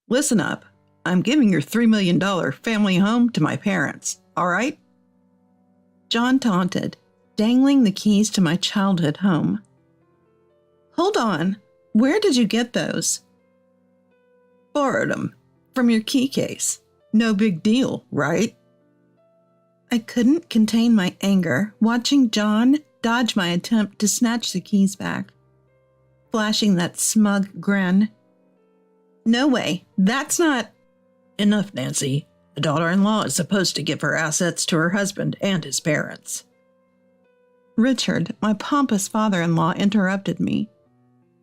Listen up. I'm giving your $3 million family home to my parents, all right? John taunted, dangling the keys to my childhood home. Hold on. Where did you get those? Borrowed them from your key case. No big deal, right? I couldn't contain my anger watching John dodge my attempt to snatch the keys back, flashing that smug grin. No way. That's not... Enough, Nancy. The daughter-in-law is supposed to give her assets to her husband and his parents. Richard, my pompous father-in-law, interrupted me.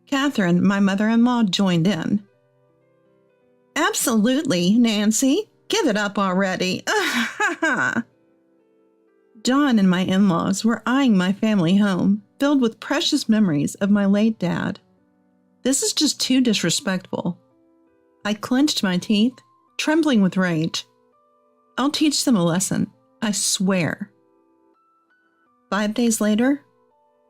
Catherine, my mother-in-law, joined in. Absolutely, Nancy. Give it up already. John and my in-laws were eyeing my family home, filled with precious memories of my late dad. This is just too disrespectful. I clenched my teeth, trembling with rage. I'll teach them a lesson, I swear. 5 days later,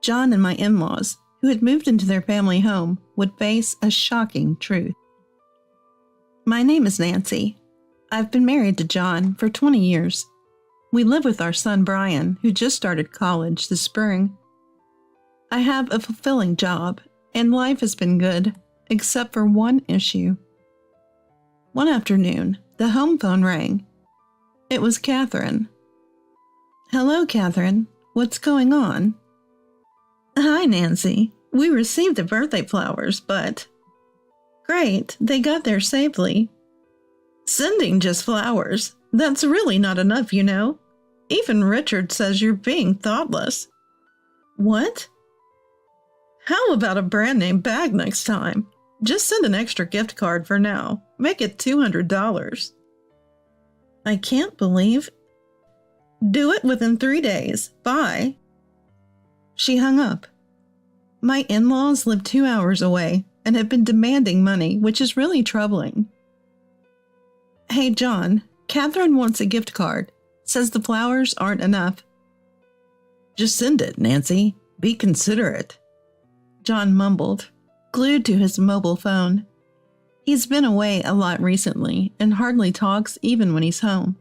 John and my in-laws, who had moved into their family home, would face a shocking truth. My name is Nancy. I've been married to John for 20 years. We live with our son Brian, who just started college this spring. I have a fulfilling job, and life has been good, except for one issue. One afternoon, the home phone rang. It was Catherine. Hello, Catherine. What's going on? Hi, Nancy. We received the birthday flowers, but... Great, they got there safely. Sending just flowers. That's really not enough, you know. Even Richard says you're being thoughtless. What? How about a brand name bag next time? Just send an extra gift card for now. Make it $200. I can't believe... Do it within 3 days. Bye. She hung up. My in-laws live 2 hours away and have been demanding money, which is really troubling. Hey, John, Catherine wants a gift card. Says the flowers aren't enough. Just send it, Nancy. Be considerate. John mumbled, glued to his mobile phone. He's been away a lot recently and hardly talks even when he's home.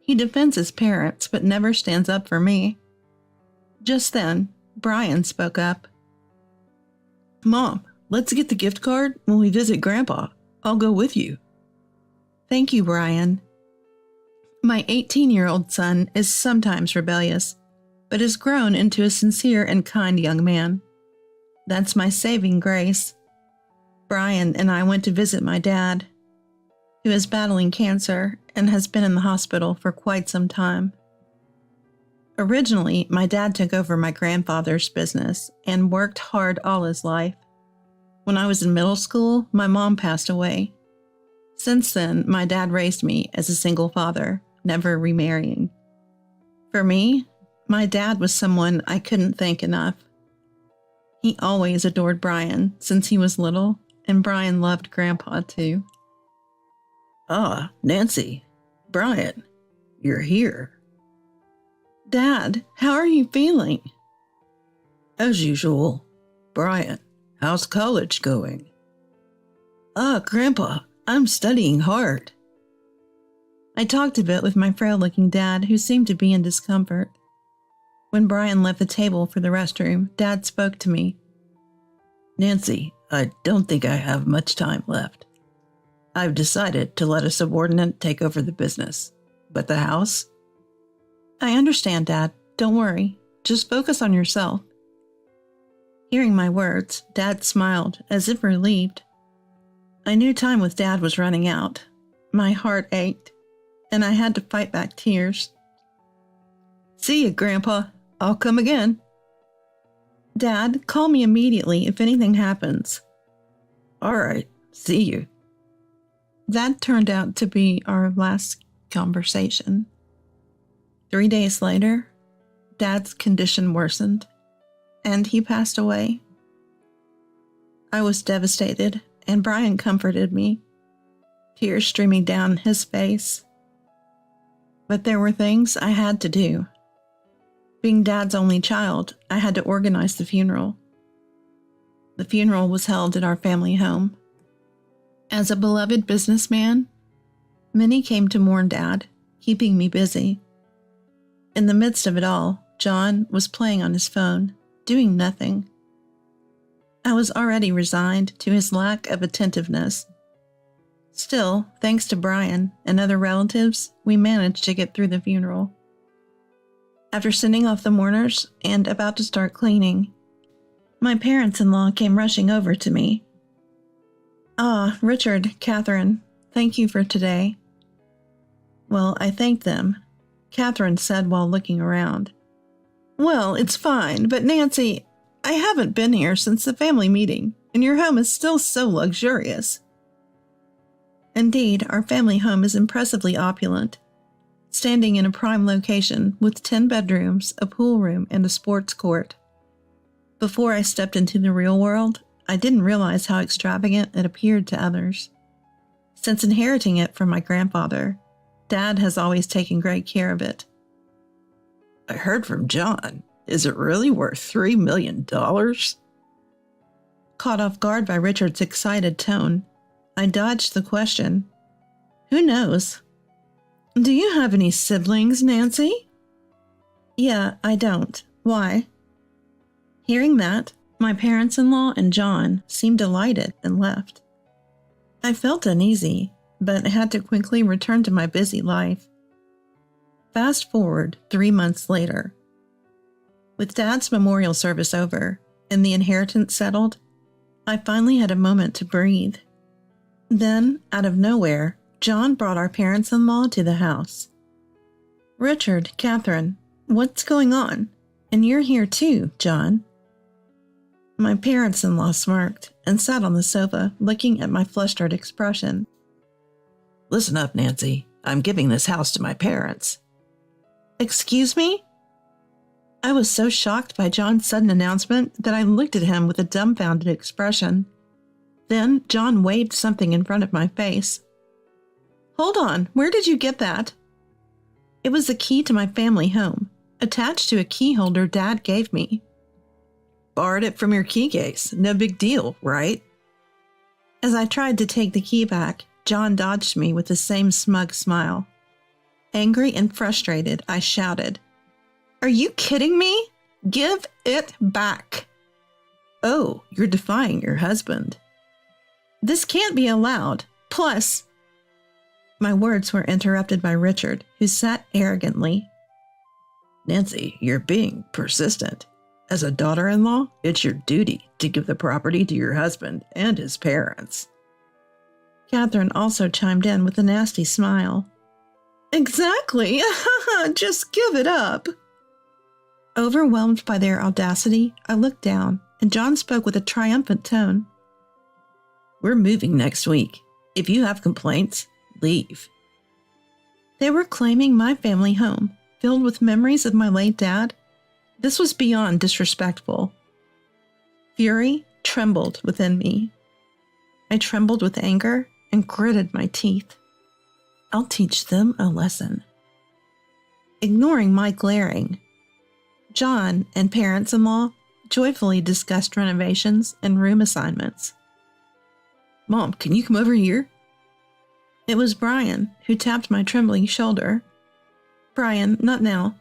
He defends his parents but never stands up for me. Just then, Brian spoke up. Mom, let's get the gift card when we visit Grandpa. I'll go with you. Thank you, Brian. My 18-year-old son is sometimes rebellious, but has grown into a sincere and kind young man. That's my saving grace. Brian and I went to visit my dad, who is battling cancer and has been in the hospital for quite some time. Originally, my dad took over my grandfather's business and worked hard all his life. When I was in middle school, my mom passed away. Since then, my dad raised me as a single father, never remarrying. For me, my dad was someone I couldn't thank enough. He always adored Brian since he was little, and Brian loved Grandpa too. Ah, Nancy, Brian, you're here. Dad, how are you feeling? As usual. Brian, how's college going? Grandpa, I'm studying hard. I talked a bit with my frail-looking dad, who seemed to be in discomfort. When Brian left the table for the restroom, Dad spoke to me. Nancy, I don't think I have much time left. I've decided to let a subordinate take over the business. But the house? I understand, Dad. Don't worry. Just focus on yourself. Hearing my words, Dad smiled, as if relieved. I knew time with Dad was running out. My heart ached, and I had to fight back tears. See you, Grandpa. I'll come again. Dad, call me immediately if anything happens. All right. See you. That turned out to be our last conversation. 3 days later, Dad's condition worsened, and he passed away. I was devastated, and Brian comforted me, tears streaming down his face. But there were things I had to do. Being Dad's only child, I had to organize the funeral. The funeral was held at our family home. As a beloved businessman, many came to mourn Dad, keeping me busy. In the midst of it all, John was playing on his phone, doing nothing. I was already resigned to his lack of attentiveness. Still, thanks to Brian and other relatives, we managed to get through the funeral. After sending off the mourners and about to start cleaning, my parents-in-law came rushing over to me. "Ah, Richard, Catherine, thank you for today." Well, I thanked them. Catherine said while looking around, "Well, it's fine, but Nancy, I haven't been here since the family meeting, and your home is still so luxurious." Indeed, our family home is impressively opulent, standing in a prime location with 10 bedrooms, a pool room, and a sports court. Before I stepped into the real world, I didn't realize how extravagant it appeared to others. Since inheriting it from my grandfather, Dad has always taken great care of it. "I heard from John. Is it really worth $3 million? Caught off guard by Richard's excited tone, I dodged the question. "Who knows?" "Do you have any siblings, Nancy?" "Yeah, I don't. Why?" Hearing that, my parents-in-law and John seemed delighted and left. I felt uneasy, but had to quickly return to my busy life. Fast forward 3 months later. With Dad's memorial service over and the inheritance settled, I finally had a moment to breathe. Then, out of nowhere, John brought our parents-in-law to the house. "Richard, Catherine, what's going on? And you're here too, John." My parents-in-law smirked and sat on the sofa, looking at my flustered expression. "Listen up, Nancy. I'm giving this house to my parents." "Excuse me?" I was so shocked by John's sudden announcement that I looked at him with a dumbfounded expression. Then John waved something in front of my face. "Hold on, where did you get that?" It was the key to my family home, attached to a key holder Dad gave me. "Borrowed it from your key case. No big deal, right?" As I tried to take the key back, John dodged me with the same smug smile. Angry and frustrated, I shouted, "Are you kidding me? Give it back!" "Oh, you're defying your husband." "This can't be allowed. Plus..." My words were interrupted by Richard, who sat arrogantly. "Nancy, you're being persistent. As a daughter-in-law, it's your duty to give the property to your husband and his parents." Catherine also chimed in with a nasty smile. "Exactly. Just give it up." Overwhelmed by their audacity, I looked down, and John spoke with a triumphant tone. "We're moving next week. If you have complaints, leave." They were claiming my family home, filled with memories of my late dad. This was beyond disrespectful. Fury trembled within me. I trembled with anger and gritted my teeth. I'll teach them a lesson. Ignoring my glaring, John and parents-in-law joyfully discussed renovations and room assignments. "Mom, can you come over here?" It was Brian who tapped my trembling shoulder. "Brian, not now."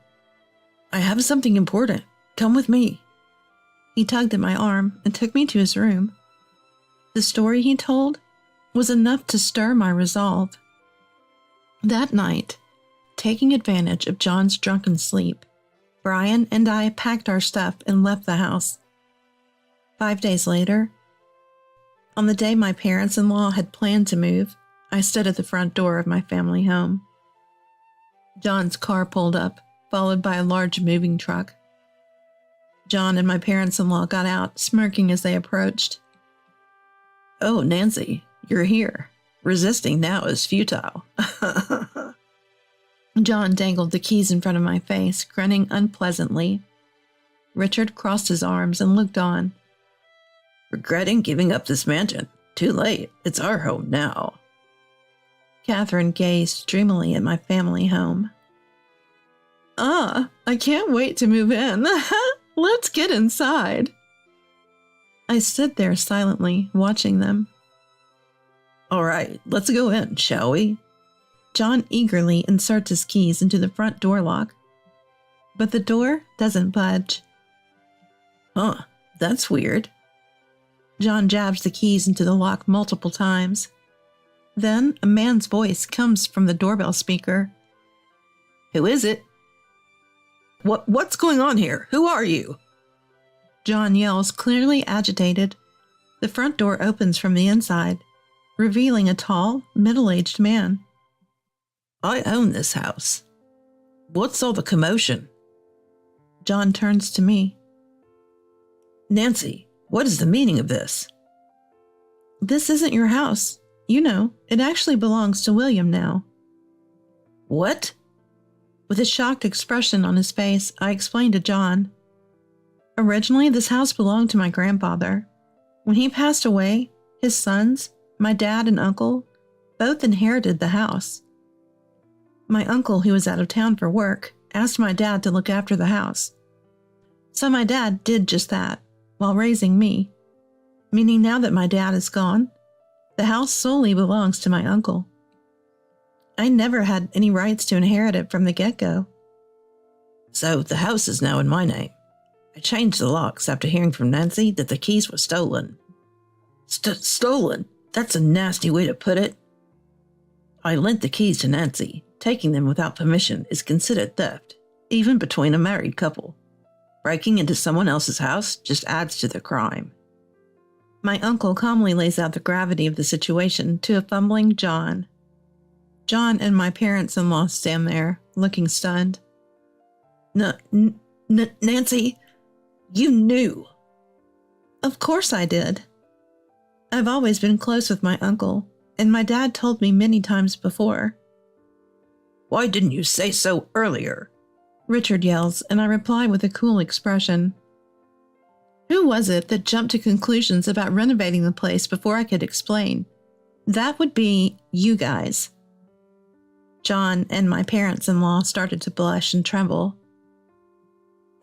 "I have something important. Come with me." He tugged at my arm and took me to his room. The story he told was enough to stir my resolve. That night, taking advantage of John's drunken sleep, Brian and I packed our stuff and left the house. 5 days later, on the day my parents-in-law had planned to move, I stood at the front door of my family home. John's car pulled up, followed by a large moving truck. John and my parents-in-law got out, smirking as they approached. "Oh, Nancy, you're here. Resisting now is futile." John dangled the keys in front of my face, grinning unpleasantly. Richard crossed his arms and looked on. "Regretting giving up this mansion? Too late. It's our home now." Catherine gazed dreamily at my family home. I can't wait to move in. Let's get inside." I stood there silently, watching them. All right, let's go in, shall we? John eagerly inserts his keys into the front door lock, but the door doesn't budge. Huh, that's weird. John jabs the keys into the lock multiple times. Then a man's voice comes from the doorbell speaker. Who is it? What's going on here? Who are you? John yells, clearly agitated. The front door opens from the inside, revealing a tall, middle-aged man. I own this house. What's all the commotion? John turns to me. Nancy, what is the meaning of this? This isn't your house. You know, it actually belongs to William now. What? With a shocked expression on his face, I explained to John. Originally, this house belonged to my grandfather. When he passed away, his sons, my dad and uncle, both inherited the house. My uncle, who was out of town for work, asked my dad to look after the house. So my dad did just that, while raising me, meaning now that my dad is gone, the house solely belongs to my uncle. I never had any rights to inherit it from the get-go. So the house is now in my name. I changed the locks after hearing from Nancy that the keys were stolen. Stolen? That's a nasty way to put it. I lent the keys to Nancy. Taking them without permission is considered theft, even between a married couple. Breaking into someone else's house just adds to the crime. My uncle calmly lays out the gravity of the situation to a fumbling John. John and my parents-in-law stand there, looking stunned. Nancy, you knew. Of course I did. I've always been close with my uncle, and my dad told me many times before. Why didn't you say so earlier? Richard yells, and I reply with a cool expression. Who was it that jumped to conclusions about renovating the place before I could explain? That would be you guys. John and my parents-in-law started to blush and tremble.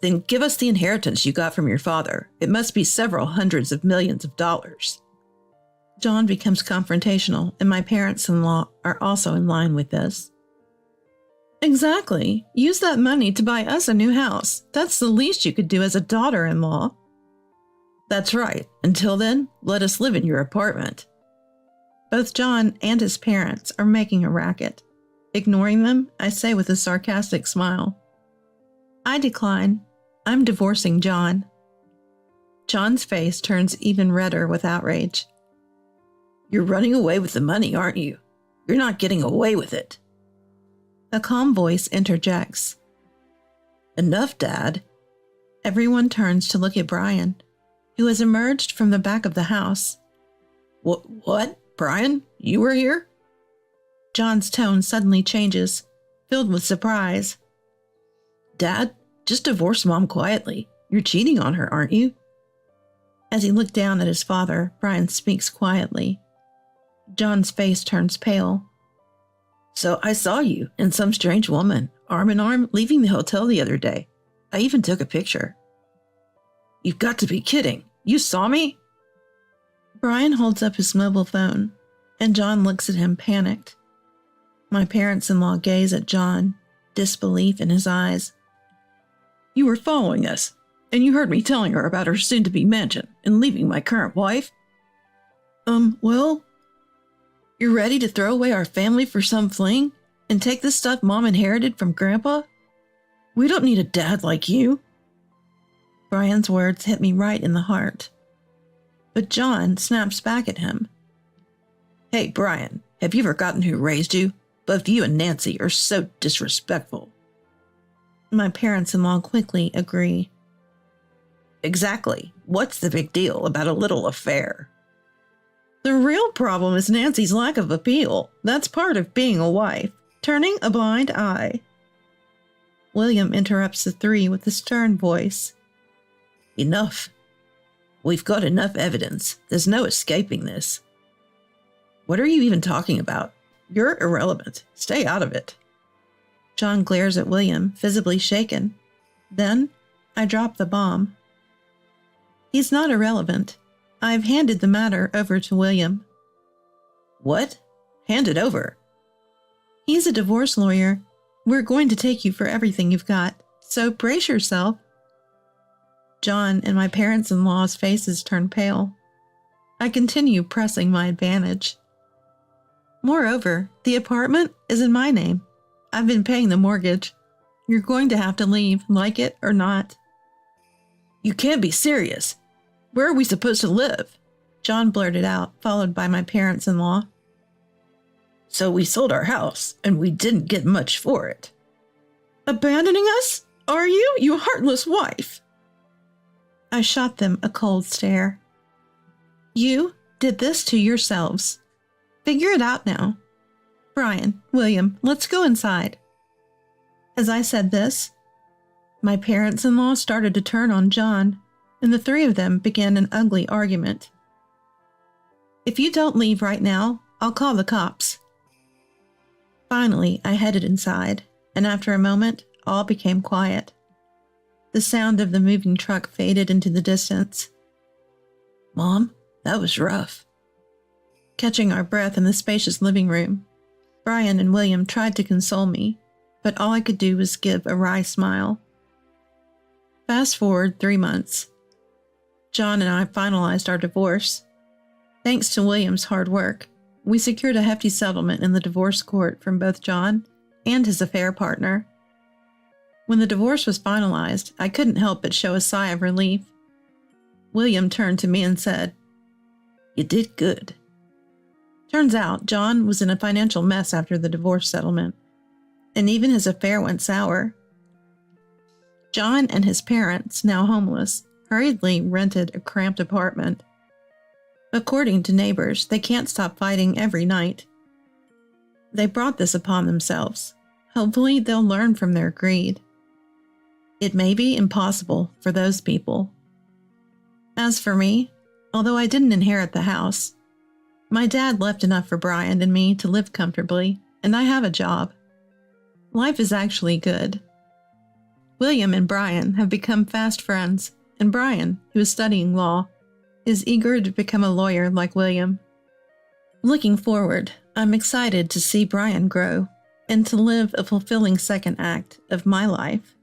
Then give us the inheritance you got from your father. It must be several hundreds of millions of dollars. John becomes confrontational, and my parents-in-law are also in line with this. Exactly. Use that money to buy us a new house. That's the least you could do as a daughter-in-law. That's right. Until then, let us live in your apartment. Both John and his parents are making a racket. Ignoring them, I say with a sarcastic smile. I decline. I'm divorcing John. John's face turns even redder with outrage. You're running away with the money, aren't you? You're not getting away with it. A calm voice interjects. Enough, Dad. Everyone turns to look at Brian, who has emerged from the back of the house. What? Brian? You were here? John's tone suddenly changes, filled with surprise. Dad, just divorce Mom quietly. You're cheating on her, aren't you? As he looked down at his father, Brian speaks quietly. John's face turns pale. So I saw you and some strange woman, arm in arm, leaving the hotel the other day. I even took a picture. You've got to be kidding. You saw me? Brian holds up his mobile phone, and John looks at him panicked. My parents-in-law gaze at John, disbelief in his eyes. You were following us, and you heard me telling her about her soon-to-be mansion and leaving my current wife? Well, you're ready to throw away our family for some fling and take the stuff Mom inherited from Grandpa? We don't need a dad like you. Brian's words hit me right in the heart. But John snaps back at him. Hey, Brian, have you forgotten who raised you? Both you and Nancy are so disrespectful. My parents-in-law quickly agree. Exactly. What's the big deal about a little affair? The real problem is Nancy's lack of appeal. That's part of being a wife. Turning a blind eye. William interrupts the three with a stern voice. Enough. We've got enough evidence. There's no escaping this. What are you even talking about? You're irrelevant. Stay out of it. John glares at William, visibly shaken. Then, I drop the bomb. He's not irrelevant. I've handed the matter over to William. What? Hand it over. He's a divorce lawyer. We're going to take you for everything you've got, so brace yourself. John and my parents-in-law's faces turned pale. I continue pressing my advantage. Moreover, the apartment is in my name. I've been paying the mortgage. You're going to have to leave, like it or not. You can't be serious. Where are we supposed to live? John blurted out, followed by my parents-in-law. So we sold our house, and we didn't get much for it. Abandoning us? Are you, you heartless wife? I shot them a cold stare. You did this to yourselves. Figure it out now. Brian, William, let's go inside. As I said this, my parents-in-law started to turn on John, and the three of them began an ugly argument. If you don't leave right now, I'll call the cops. Finally, I headed inside, and after a moment, all became quiet. The sound of the moving truck faded into the distance. Mom, that was rough. Catching our breath in the spacious living room, Brian and William tried to console me, but all I could do was give a wry smile. Fast forward 3 months. John and I finalized our divorce. Thanks to William's hard work, we secured a hefty settlement in the divorce court from both John and his affair partner. When the divorce was finalized, I couldn't help but show a sigh of relief. William turned to me and said, You did good. Turns out John was in a financial mess after the divorce settlement, and even his affair went sour. John and his parents, now homeless, hurriedly rented a cramped apartment. According to neighbors, they can't stop fighting every night. They brought this upon themselves. Hopefully, they'll learn from their greed. It may be impossible for those people. As for me, although I didn't inherit the house, my dad left enough for Brian and me to live comfortably, and I have a job. Life is actually good. William and Brian have become fast friends, and Brian, who is studying law, is eager to become a lawyer like William. Looking forward, I'm excited to see Brian grow and to live a fulfilling second act of my life.